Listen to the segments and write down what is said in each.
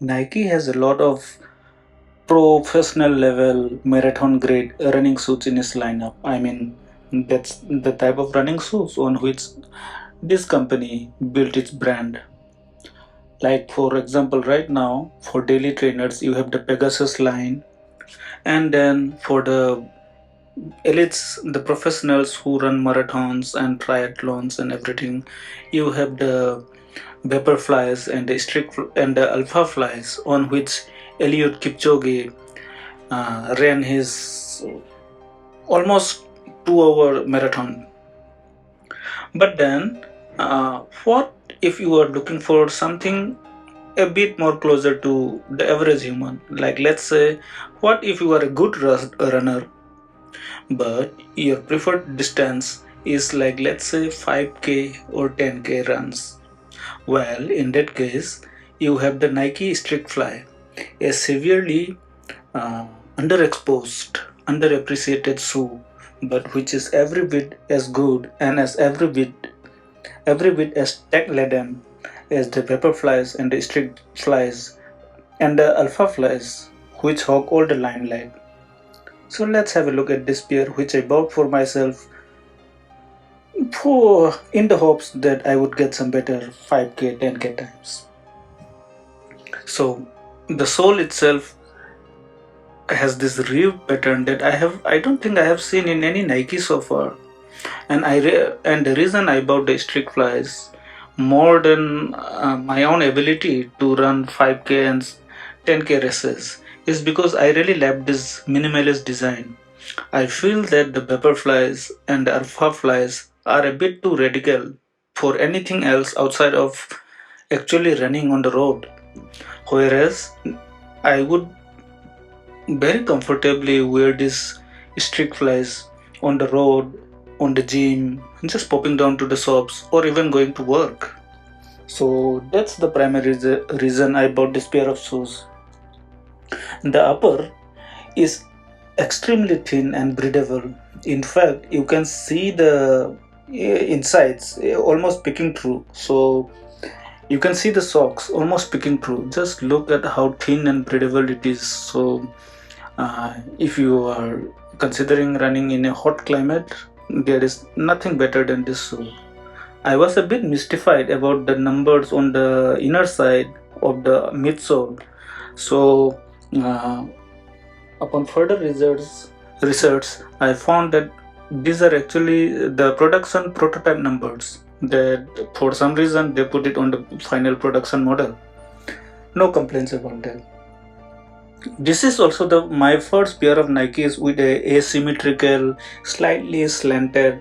Nike has a lot of professional level marathon grade running suits in its lineup. I mean, that's the type of running shoes on which this company built its brand. Like, for example, right now, for daily trainers, you have the Pegasus line, and then for the elites, the professionals who run marathons and triathlons and everything, you have the Vaporflys and the Alphaflys, on which Eliud Kipchoge ran his almost 2 hour marathon. But then, what if you are looking for something a bit more closer to the average human? Like, let's say, what if you are a good runner, but your preferred distance is like, let's say, 5k or 10k runs? Well, in that case, you have the Nike Streakfly, a severely uh, underexposed, underappreciated shoe, but which is every bit as good and as every bit as tech-laden as the Vaporflys and the Streakflies and the Alphaflys, which hog all the limelight. So let's have a look at this pair, which I bought for myself for in the hopes that I would get some better 5k, 10k times. So the sole itself has this reeve pattern that I don't think I have seen in any Nike so far. And and the reason I bought the Streakfly is more than my own ability to run 5k and 10k races is because I really love this minimalist design. I feel that the Vaporflys and the Alphaflys are a bit too radical for anything else outside of actually running on the road. Whereas I would very comfortably wear these Streakflies on the road, on the gym, just popping down to the shops, or even going to work. So that's the primary reason I bought this pair of shoes. The upper is extremely thin and breathable. In fact, you can see the insides almost peeking through. So you can see the socks almost peeking through. Just look at how thin and breathable it is. So if you are considering running in a hot climate, there is nothing better than this shoe. I was a bit mystified about the numbers on the inner side of the midsole. So uh, upon further research, I found that these are actually the production prototype numbers. That for some reason they put it on the final production model. No complaints about that. This is also my first pair of Nikes with a asymmetrical, slightly slanted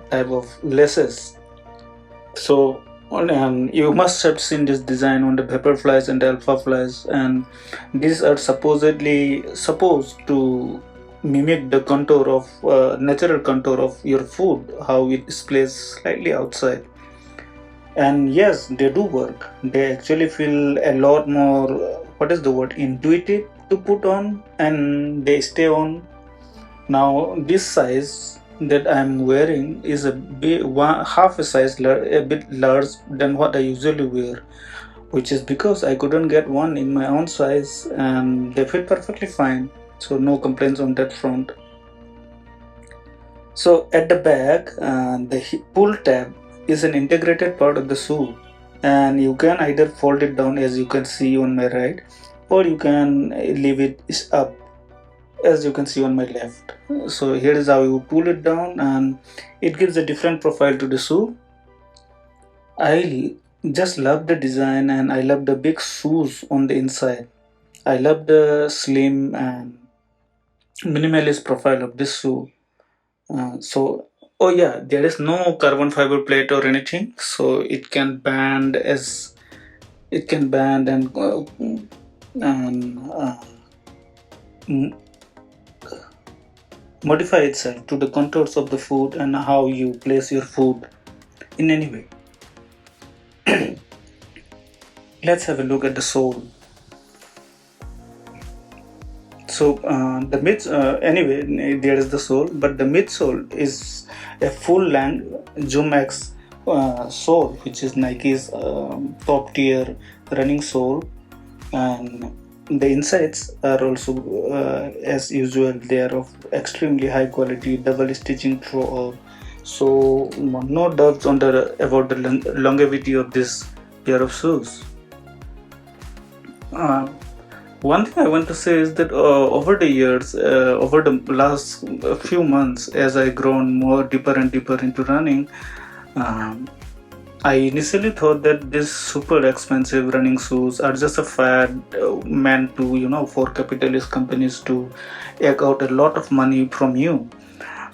type of laces. So you must have seen this design on the Vaporflys and the Alphaflys, and these are supposed to mimic the contour of natural contour of your food, how it displays slightly outside. And yes, they do work. They actually feel a lot more, what is the word, intuitive to put on, and they stay on. Now this size that I'm wearing is half a size a bit large than what I usually wear, which is because I couldn't get one in my own size, and they fit perfectly fine, so no complaints on that front. So at the back, the pull tab is an integrated part of the shoe, and you can either fold it down, as you can see on my right, or you can leave it up, as you can see on my left. So here is how you pull it down, and it gives a different profile to the shoe. I just love the design, and I love the big shoes on the inside. I love the slim and minimalist profile of this shoe. Oh yeah, there is no carbon fiber plate or anything, so it can bend and modify itself to the contours of the food and how you place your food in any way. Let's have a look at the sole. So the mid anyway, there is the sole, but the midsole is a full-length Zoom X sole, which is Nike's top tier running sole, and the insides are also as usual. They are of extremely high quality, double stitching throughout, so no doubts on the about the longevity of this pair of shoes. uh, One thing I want to say is that over the years, over the last few months, as I grown more deeper and deeper into running, um, I initially thought that these super expensive running shoes are just a fad meant to, for capitalist companies to egg out a lot of money from you.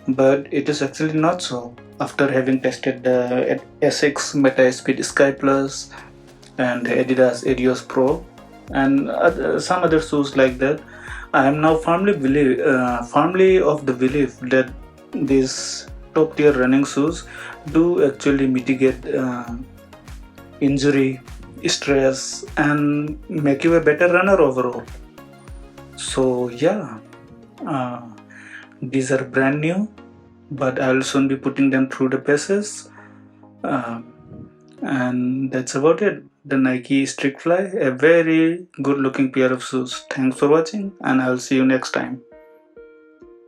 But it is actually not so. After having tested the Essex Meta Speed Sky Plus and Adidas Adios Pro and some other shoes like that, I am now firmly of the belief that these top tier running shoes do actually mitigate injury, stress, and make you a better runner overall. So yeah, uh, these are brand new, but I'll soon be putting them through the paces. Uh, and that's about it. The Nike Streakfly, a very good looking pair of shoes. Thanks for watching, and I'll see you next time.